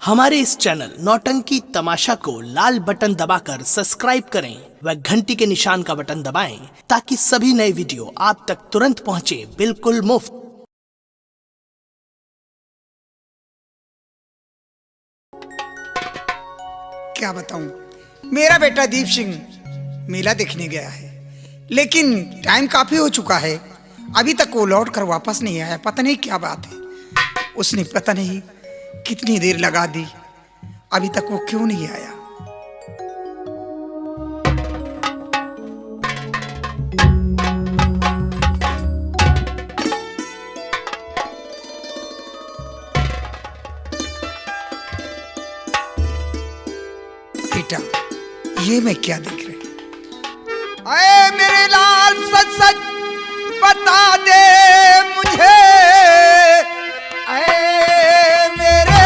हमारे इस चैनल नौटंकी तमाशा को लाल बटन दबाकर सब्सक्राइब करें व घंटी के निशान का बटन दबाएं ताकि सभी नए वीडियो आप तक तुरंत पहुंचे बिल्कुल मुफ्त। क्या बताऊं, मेरा बेटा दीप सिंह मेला देखने गया है, लेकिन टाइम काफी हो चुका है। अभी तक वो लौट कर वापस नहीं आया। पता नहीं क्या बात है। उसने पता नहीं कितनी देर लगा दी, अभी तक वो क्यों नहीं आया। बेटा, ये मैं क्या देख रहे? अरे मेरे लाल, सच सच बता दे मुझे। अरे मेरे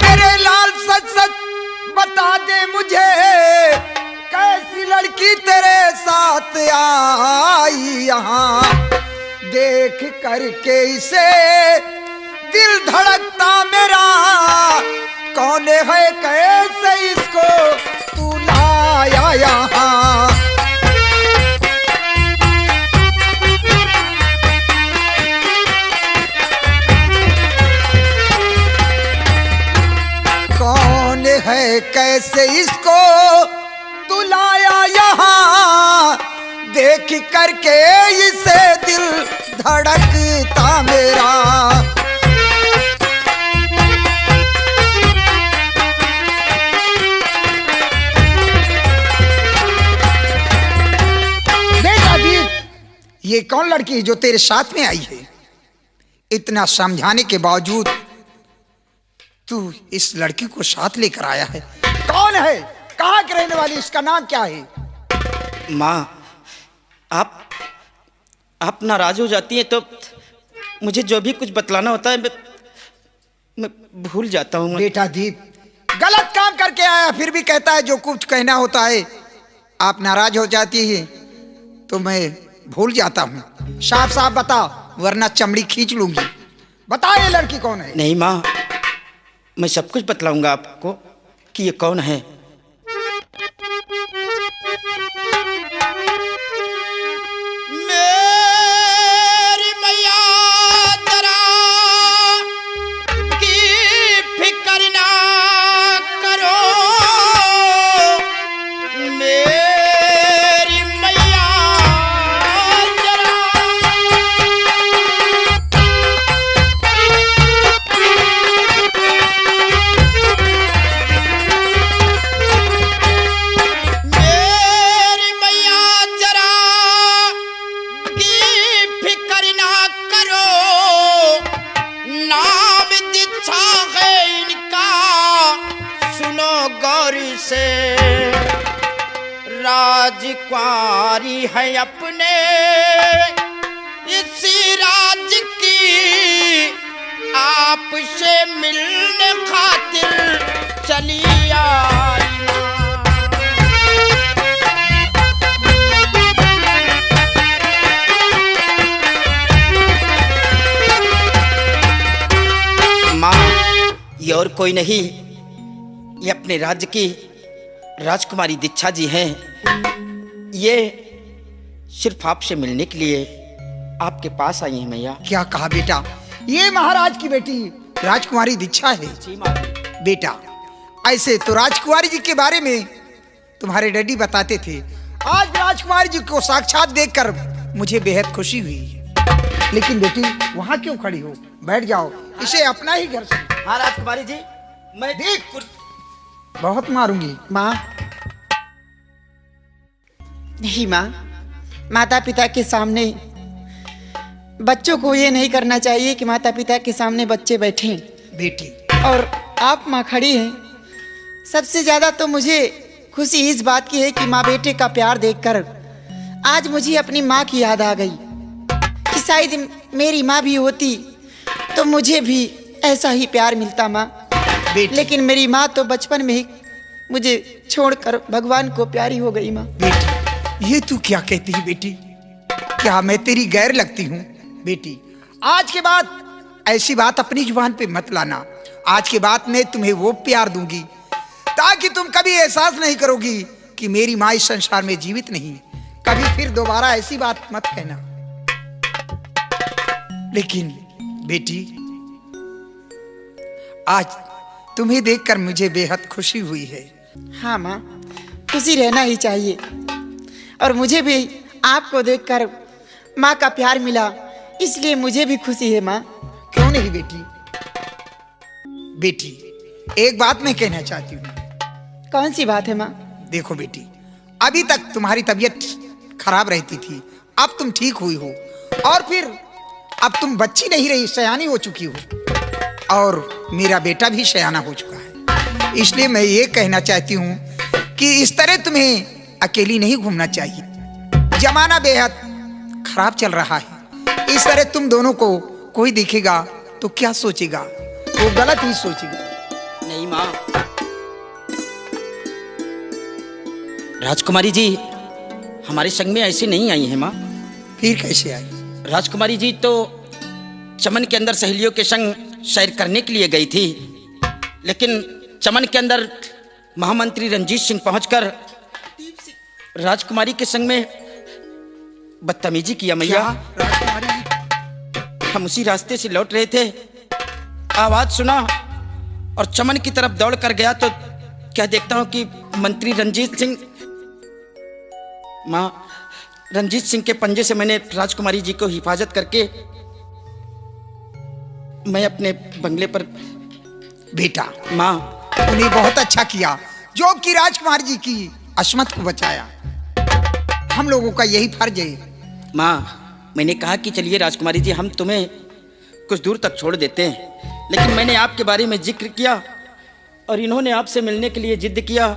मेरे लाल, सच सच बता दे मुझे, कैसी लड़की तेरे साथ आई यहाँ। देख करके इसे दिल धड़कता मेरा, कौन है कैसे इसको तू लाया यहाँ। कौन है कैसे इसको तू लाया यहाँ। देख करके इसे दिल धड़कता मेरा। बेटा दीप, ये कौन लड़की है जो तेरे साथ में आई है? इतना समझाने के बावजूद तू इस लड़की को साथ लेकर आया है। कौन है? कहाँ की रहने वाली? इसका नाम क्या है? माँ, आप नाराज हो जाती हैं तो मुझे जो भी कुछ बतलाना होता है मैं भूल जाता हूँ। बेटा दीप, गलत काम करके आया फिर भी कहता है जो कुछ कहना होता है। आप नाराज हो जाती है तो मैं भूल जाता हूँ। साफ साफ बता, वरना चमड़ी खींच लूंगी। बता, ये लड़की कौन है? नहीं माँ, मैं सब कुछ बतलाऊंगा आपको कि ये कौन है। राजकुमारी है अपने इसी राज की, आपसे मिलने खातिर चली आई। माँ, ये और कोई नहीं, ये अपने राज्य की राजकुमारी दीक्षा जी हैं। ये सिर्फ आपसे मिलने के लिए आपके पास आई हैं मैया। क्या कहा बेटा? ये महाराज की बेटी राजकुमारी दीक्षा है। जी माँ। बेटा, ऐसे तो राजकुमारी जी के बारे में तुम्हारे डैडी बताते थे। आज राजकुमारी जी को साक्षात देखकर मुझे बेहद खुशी हुई है। लेकिन बेटी, वहाँ क्यों खड़ी हो? बैठ जाओ, इसे अपना ही घर से। हाँ राजकुमारी जी, मैं देख, बहुत मारूंगी। माँ, नहीं माँ, माता पिता के सामने बच्चों को ये नहीं करना चाहिए कि माता पिता के सामने बच्चे बैठें। बेटी, और आप माँ खड़ी हैं। सबसे ज़्यादा तो मुझे खुशी इस बात की है कि माँ बेटे का प्यार देखकर आज मुझे अपनी माँ की याद आ गई कि शायद मेरी माँ भी होती तो मुझे भी ऐसा ही प्यार मिलता माँ। बेटी, लेकिन मेरी माँ तो बचपन में ही मुझे छोड़कर भगवान को प्यारी हो गई माँ। बेटी, ये तू क्या कहती है बेटी? क्या मैं तेरी गैर लगती हूँ? बेटी, आज के बाद ऐसी बात अपनी जुबान पे मत लाना। आज के बाद मैं तुम्हें वो प्यार दूंगी ताकि तुम कभी एहसास नहीं करोगी कि मेरी माँ इस संसार में जीवित नहीं है। कभी फिर दोबारा ऐसी बात मत कहना। लेकिन बेटी, आज तुम्हें देखकर मुझे बेहद खुशी हुई है। हाँ माँ, खुशी रहना ही चाहिए। और मुझे भी आपको देखकर माँ का प्यार मिला, इसलिए मुझे भी खुशी है माँ। क्यों नहीं बेटी? बेटी, एक बात मैं कहना चाहती हूँ। कौन सी बात है माँ? देखो बेटी, अभी तक तुम्हारी तबीयत खराब रहती थी, अब तुम ठीक हुई हो, और फिर अब तुम बच्ची नहीं रही, सयानी हो चुकी हो, और मेरा बेटा भी सयाना हो चुका है। इसलिए मैं ये कहना चाहती हूँ कि इस तरह तुम्हें अकेली नहीं घूमना चाहिए। जमाना बेहद खराब चल रहा है। इस तरह तुम दोनों को कोई देखेगा तो क्या सोचेगा? वो गलत ही सोचेगा। नहीं माँ, राजकुमारी जी हमारे संग में ऐसे नहीं आई हैं माँ। फिर कैसे आई? राजकुमारी जी तो चमन के अंदर सहेलियों के संग सैर करने के लिए गई थी, लेकिन चमन के अंदर महामंत्री रंजीत सिंह पहुंचकर राजकुमारी के संग में बदतमीजी किया मैया। क्या राजकुमारी जी? हम उसी रास्ते से लौट रहे थे, आवाज सुना और चमन की तरफ दौड़ कर गया तो क्या देखता हूं कि मंत्री रंजीत सिंह, माँ, रंजीत सिंह के पंजे से मैंने राजकुमारी जी को हिफाजत करके मैं अपने बंगले पर। बेटा, माँ, तूने बहुत अच्छा किया जो कि राजकुमार जी की अस्मत को बचाया। हम लोगों का यही फर्ज है। माँ, मैंने कहा कि चलिए राजकुमारी जी हम तुम्हें कुछ दूर तक छोड़ देते हैं, लेकिन मैंने आपके बारे में जिक्र किया और इन्होंने आपसे मिलने के लिए जिद किया,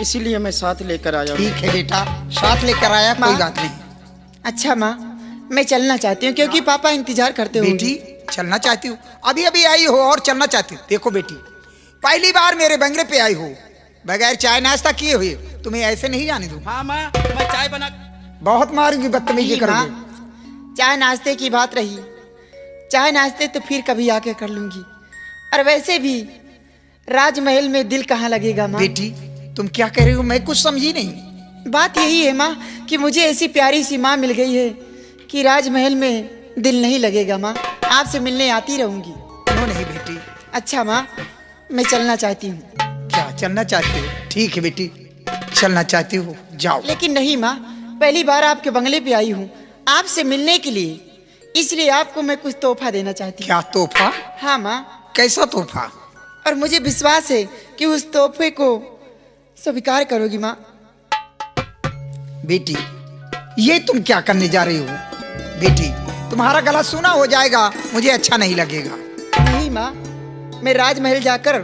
इसीलिए मैं साथ लेकर आया हूँ। ठीक है बेटा, साथ लेकर आया, कोई माँ। बात नहीं। अच्छा माँ, मैं चलना चाहती हूँ क्योंकि पापा इंतजार करते होंगे। बेटी, चलना चाहती हूँ? अभी अभी आई हो और चलना चाहती हूँ? देखो बेटी, पहली बार मेरे बंगले पे आई हो, बगैर चाय नाश्ता किए हुए, तुम्हें ऐसे नहीं जाने दूँ। हाँ माँ, मैं चाय बना। बहुत मारूंगी, बदतमीजी नहीं करोगे। माँ, चाय नाश्ते की बात रही, चाय नाश्ते तो फिर कभी आके कर लूंगी। और वैसे भी राजमहल में दिल कहाँ लगेगा माँ? बेटी, तुम क्या कह रही हो? मैं कुछ समझी नहीं। बात यही है माँ कि मुझे ऐसी प्यारी सी माँ मिल गई है कि राजमहल में दिल नहीं लगेगा माँ। आपसे मिलने आती रहूंगी। क्यों नहीं बेटी? अच्छा माँ, मैं चलना चाहती हूँ। क्या चलना चाहती हो? ठीक है बेटी, चलना चाहती हो, जाओ। लेकिन नहीं माँ, पहली बार आपके बंगले पे आई हूँ आपसे मिलने के लिए, इसलिए आपको मैं कुछ तोहफा देना चाहती हूँ। क्या तोहफा? हाँ माँ, कैसा तोहफा? और मुझे विश्वास है कि उस तोहफे को स्वीकार करोगी माँ। बेटी, ये तुम क्या करने जा रही हो? बेटी, तुम्हारा गला सूना हो जाएगा, मुझे अच्छा नहीं लगेगा। नहीं माँ, मैं राजमहल जाकर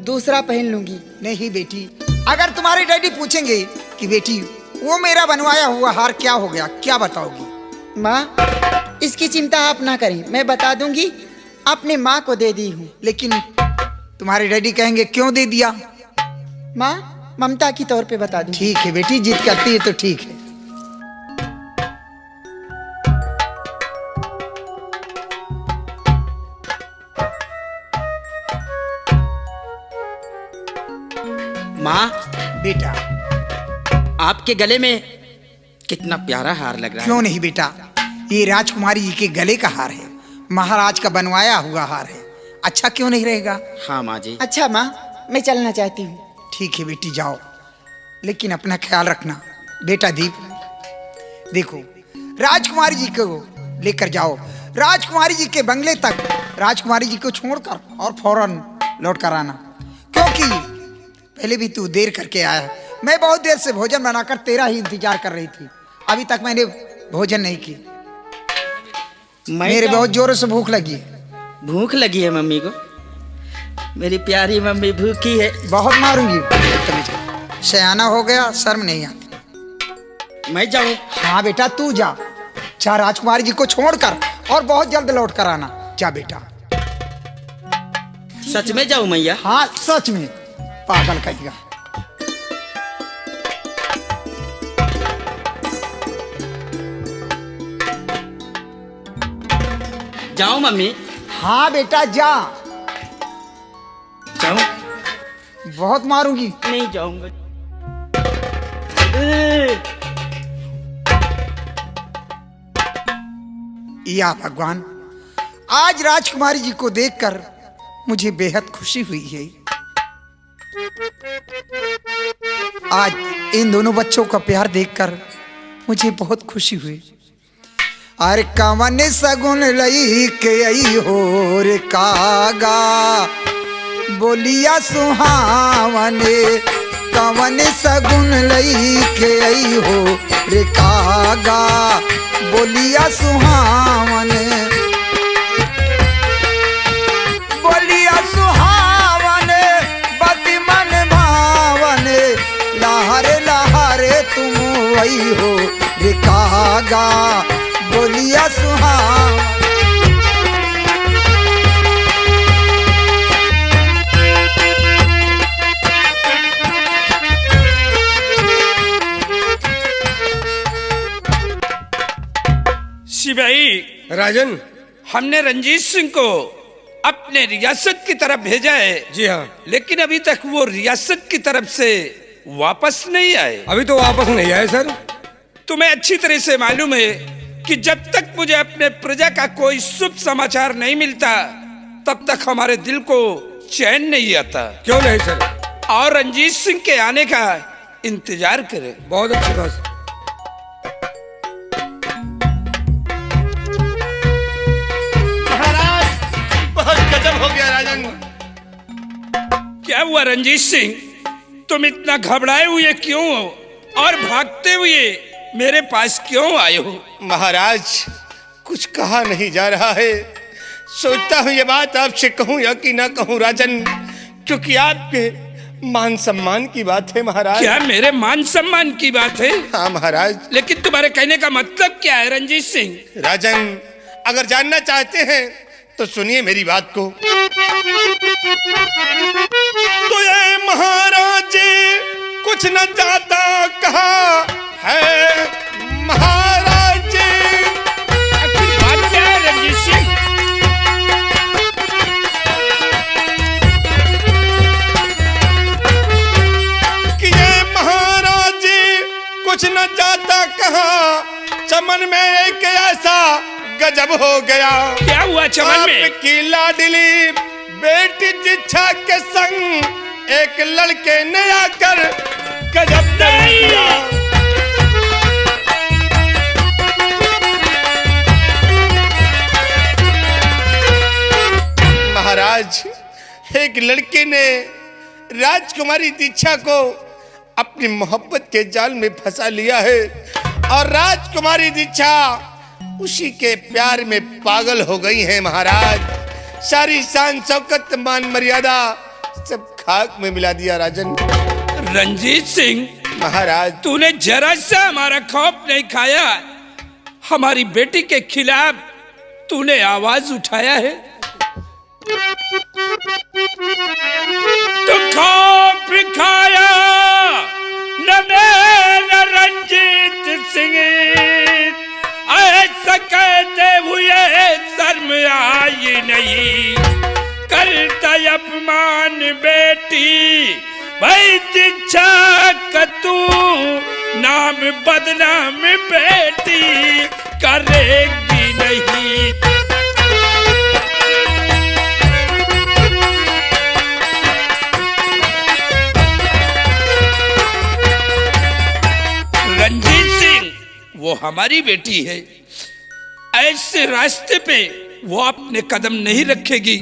दूसरा पहन लूंगी। नहीं बेटी, अगर तुम्हारे डैडी पूछेंगे कि बेटी वो मेरा बनवाया हुआ हार क्या हो गया, क्या बताओगी? माँ, इसकी चिंता आप ना करें, मैं बता दूंगी अपने माँ को दे दी हूँ। लेकिन तुम्हारे डैडी कहेंगे क्यों दे दिया? माँ, ममता की तौर पे बता दूंगी। ठीक है बेटी, जिद करती है तो ठीक है। माँ, बेटा, आपके गले में कितना प्यारा हार लग रहा क्यों है। नहीं बेटा, ये राजकुमारी जी के गले का हार है, महाराज का बनवाया हुआ हार है। अच्छा क्यों नहीं रहेगा? हाँ माँ जी। अच्छा माँ, मैं चलना चाहती हूँ। ठीक है बेटी, जाओ, लेकिन अपना ख्याल रखना। बेटा दीप, देखो, राजकुमारी जी को लेकर जाओ राजकुमारी जी के बंगले तक, राजकुमारी जी को छोड़कर और फौरन लौट कर आना, क्योंकि पहले भी तू देर करके आया है। मैं बहुत देर से भोजन बनाकर तेरा ही इंतजार कर रही थी, अभी तक मैंने भोजन नहीं की। मेरे बहुत जोरों से भूख लगी है। भूख लगी है मम्मी को? मेरी प्यारी मम्मी भूखी है। बहुत मारूंगी, सयाना हो गया, शर्म नहीं आती। मैं जाऊं? हाँ बेटा, तू जा, चाह राजकुमारी जी को छोड़कर और बहुत जल्द लौट कर आना। जा बेटा। सच में जाऊं मैया? हाँ सच में, पागल कहेगा। जाओ मम्मी। हाँ बेटा जा, जाओ। बहुत मारूंगी। नहीं जाऊंगा। या भगवान, आज राजकुमारी जी को देखकर मुझे बेहद खुशी हुई है। आज इन दोनों बच्चों का प्यार देखकर मुझे बहुत खुशी हुई। अरे कवन सगुन लई के आई हो रे कागा, बोलिया सुहावने, कवन सगुन लई के आई हो रे कागा, बोलिया सुहावने, बोलिया सुहावने, बति मन भावने, लहरे लहरे तुम आई हो रे कागा, बोलिया सुहावने। सिपाही राजन। हमने रंजीत सिंह को अपने रियासत की तरफ भेजा है। जी हाँ। लेकिन अभी तक वो रियासत की तरफ से वापस नहीं आए। अभी तो वापस नहीं आए सर। तुम्हें अच्छी तरह से मालूम है कि जब तक मुझे अपने प्रजा का कोई शुभ समाचार नहीं मिलता तब तक हमारे दिल को चैन नहीं आता। क्यों नहीं सर? और रंजीत सिंह के आने का इंतजार करें। बहुत अच्छी बात। गजब हो गया राजन। क्या हुआ रंजीत सिंह, तुम इतना घबराए हुए क्यों हो और भागते हुए मेरे पास क्यों आए हो? महाराज, कुछ कहा नहीं जा रहा है। सोचता हूँ ये बात आपसे कहूँ या कि ना कहूँ राजन, क्योंकि आपके मान सम्मान की बात है महाराज। क्या मेरे मान सम्मान की बात है? हाँ महाराज। लेकिन तुम्हारे कहने का मतलब क्या है रंजीत सिंह? राजन, अगर जानना चाहते हैं तो सुनिए मेरी बात को। तो ये महाराज कुछ न चाहता कहा है महाराज। आखिर बात क्या है रंजीत सिंह? कि ये महाराज कुछ न चाहता कहा, चमन में एक ऐसा गजब हो गया। क्या हुआ चमन में? आपकी लाडली बेटी जिच्छा के संग एक लड़के ने आकर गजब कर दिया। महाराज, एक लड़के ने राजकुमारी दीक्षा को अपनी मोहब्बत के जाल में फंसा लिया है और राजकुमारी दीक्षा उसी के प्यार में पागल हो गई है महाराज। सारी शान शौकत मान मर्यादा सब खाक में मिला दिया राजन। रंजीत सिंह महाराज, तूने जरा सा हमारा खौफ नहीं खाया। हमारी बेटी के खिलाफ तूने आवाज उठाया है। तो खौफ खाया न मेरा रंजीत सिंह, ऐसा कहते हुए शर्म आई नहीं। करता अपमान बेटी भाई दीक्षा का तू, नाम बदनाम बेटी करेगी नहीं। रंजीत सिंह वो हमारी बेटी है, ऐसे रास्ते पे वो अपने कदम नहीं रखेगी।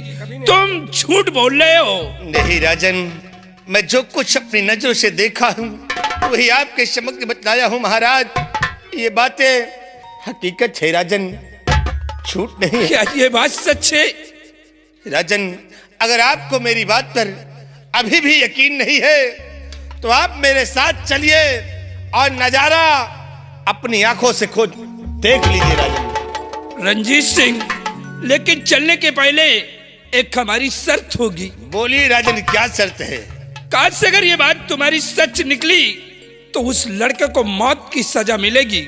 तुम झूठ बोल रहे हो। नहीं राजन, मैं जो कुछ अपनी नजरों से देखा हूँ वही आपके समक्ष बतलाया हूँ महाराज। ये बातें हकीकत है राजन, झूठ नहीं है। क्या ये बात सच है? राजन, अगर आपको मेरी बात पर अभी भी यकीन नहीं है तो आप मेरे साथ चलिए और नजारा अपनी आंखों से खुद देख लीजिए राजन। रंजीत सिंह, लेकिन चलने के पहले एक हमारी शर्त होगी। बोलिए राजन, क्या शर्त है? काश अगर ये बात तुम्हारी सच निकली तो उस लड़के को मौत की सजा मिलेगी,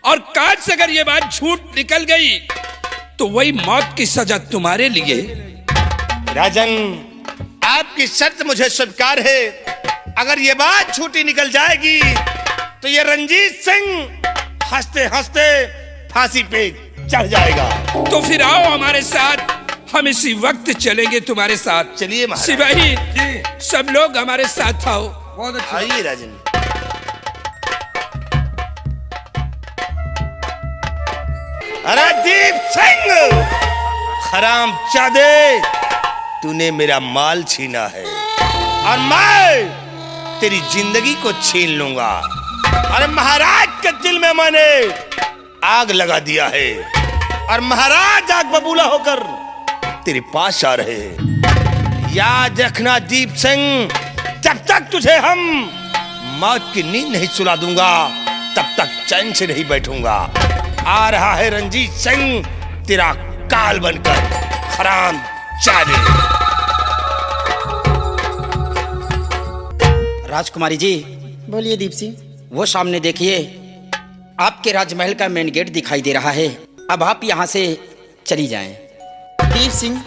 और काश अगर ये बात झूठ निकल गई तो वही मौत की सजा तुम्हारे लिए। राजन, आपकी शर्त मुझे स्वीकार है। अगर ये बात छूटी निकल जाएगी तो ये रंजीत सिंह हंसते हंसते फांसी पे चढ़ जाएगा। तो फिर आओ हमारे साथ, हम इसी वक्त चलेंगे तुम्हारे साथ। चलिए महाराज। सिपाही सब लोग हमारे साथ आओ। बहुत अच्छा। आइए राजन। अरे दीप सिंह, हराम चादे, तूने मेरा माल छीना है और मैं तेरी जिंदगी को छीन लूंगा। अरे महाराज के दिल में मैंने आग लगा दिया है और महाराज आग बबूला होकर तेरे पास आ रहे हैं। याद रखना दीप सिंह, जब तक तुझे हम मौत की नींद नहीं सुला दूंगा तब तक चैन से नहीं बैठूंगा। आ रहा है रंजीत सिंह तेरा काल बनकर, हराम चादे। राजकुमारी जी, बोलिए दीप सिंह। वो सामने देखिए, आपके राजमहल का मेन गेट दिखाई दे रहा है। अब आप यहाँ से चली जाएं। दीप सिंह,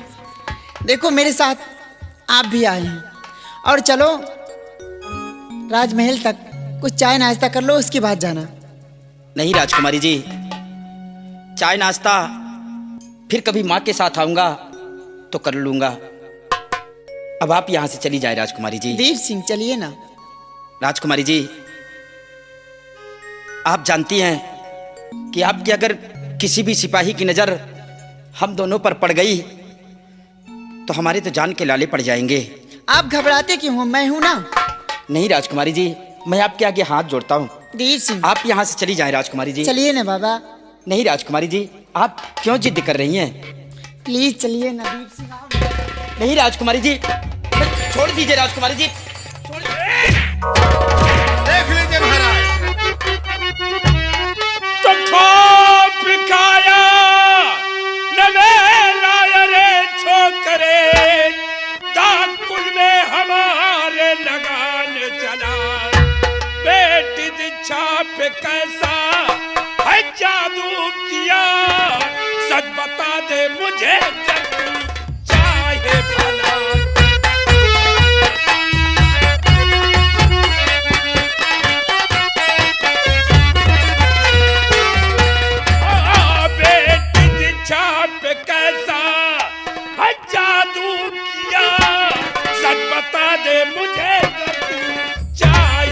देखो मेरे साथ आप भी आए हैं और चलो राजमहल तक कुछ चाय नाश्ता कर लो, उसके बाद जाना। नहीं राजकुमारी जी, चाय नाश्ता फिर कभी माँ के साथ आऊंगा तो कर लूंगा। अब आप यहाँ से चली जाए राजकुमारी जी। दीप सिंह चलिए ना। राजकुमारी जी, आप जानती हैं कि आपकी अगर किसी भी सिपाही की नजर हम दोनों पर पड़ गई तो हमारे तो जान के लाले पड़ जाएंगे। आप घबराते क्यों हो, मैं हूं ना। नहीं राजकुमारी जी, मैं आपके आगे हाथ जोड़ता हूँ। दीप सिंह आप यहाँ से चली जाएं राजकुमारी जी। चलिए ना बाबा। नहीं राजकुमारी जी, आप क्यों जिद कर रही हैं? प्लीज चलिए ना दीप सिंह। नहीं राजकुमारी जी, छोड़ दीजिए राजकुमारी जी। देख लीजिए महाराज, तो खोप खाया नवेला रे छोकरे, दाकुल में हमारे लगान चला। बेटी दीक्षा पे कैसा है जादू किया, सच बता दे मुझे जब तू चाहे भला। कैसा है जादू किया, सच बता दे मुझे चाहे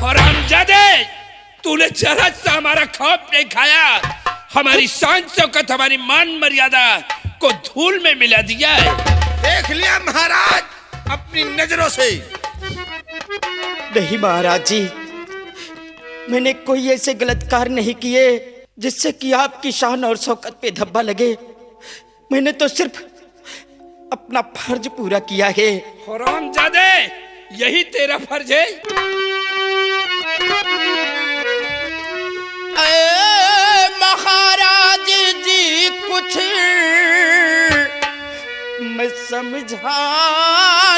हरामजादे, तूने जरा सा हमारा खौफ नहीं खाया, हमारी शान शौकत, हमारी मान मर्यादा को धूल में मिला दिया है। देख लिया महाराज अपनी नजरों से। नहीं महाराज जी, मैंने कोई ऐसे गलत कार्य नहीं किए जिससे कि आपकी शान और शौकत पे धब्बा लगे। मैंने तो सिर्फ अपना फर्ज पूरा किया है। हरामजादे, यही तेरा फर्ज है। महाराज जी कुछ मैं समझा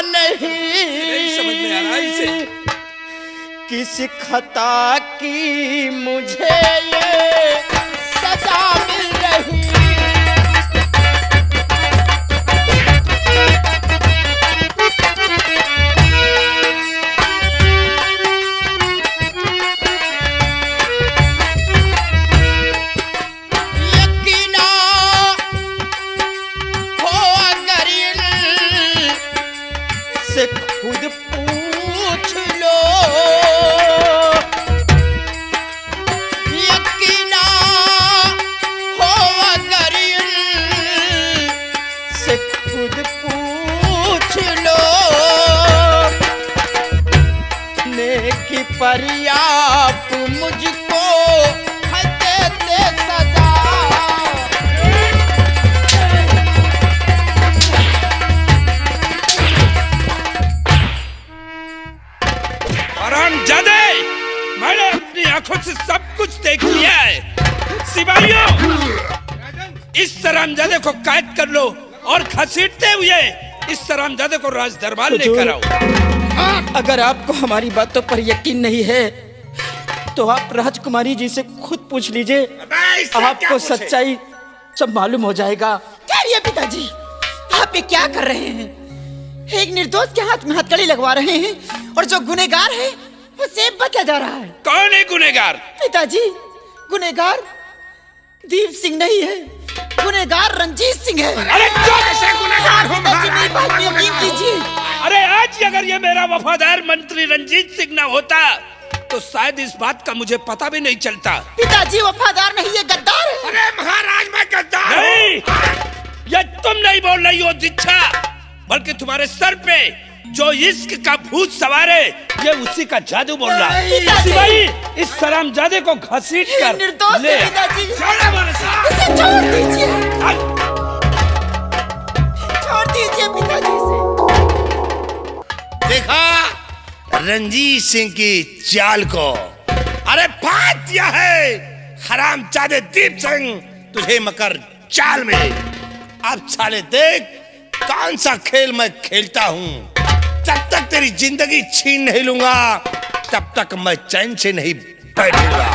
नहीं समझ में आ रहा है इसे। किस खता की मुझे ये सजा मिल रही। यकीना हो अगर से खुद पूछ लो, यकीना हो अगर से खुद पूछ लो, नेकी पर आप मुझको है देते सजा। हरामजादे, मैंने अपनी आंखों से सब कुछ देख लिया है। सिपाहियों, इस हरामजादे को कैद कर लो और घसीटते हुए इस सरामजादे को राज दरबार लेकर आओ। अगर आपको हमारी बातों पर यकीन नहीं है तो आप राजकुमारी जी से खुद पूछ लीजिए, आपको सच्चाई सब मालूम हो जाएगा। क्या ये पिताजी, आप ये क्या कर रहे हैं? एक निर्दोष के हाथ में हथकड़ी लगवा रहे हैं और जो गुनहगार है वो सेब बचा जा रहा है। कौन है गुनहगार? पिताजी, गुनहगार दीप सिंह नहीं है, गुनहगार रंजीत सिंह है। अरे कैसे गुनहगार हो? पिताजी, मेरी बात पे यकीन कीजिए। अरे आज अगर ये मेरा वफादार मंत्री रंजीत सिंह ना होता तो शायद इस बात का मुझे पता भी नहीं चलता। पिताजी, वफादार नहीं, ये गद्दार है। अरे महाराज, मैं गद्दार नहीं, ये तुम नहीं बोल रही हो दीक्षा, बल्कि तुम्हारे सर पे जो इश्क का भूत सवार है ये उसी का जादू बोल रहा है। पिताजी! सिपाही, इस सरामजादे को घसीट कर निर्दोष ले। है पिताजी, छोड़ हमारे साथ। इसे छोड़ दीजिए, छोड़ दीजिए पिताजी से। देखा रंजीत सिंह की चाल को? अरे फाड़ दिया है हरामजादे दीप सिंह तुझे मकर चाल में। अब साले देख कौन सा खेल मैं खेलता हूं। जब तक तेरी जिंदगी छीन नहीं लूंगा तब तक मैं चैन से नहीं बैठूंगा।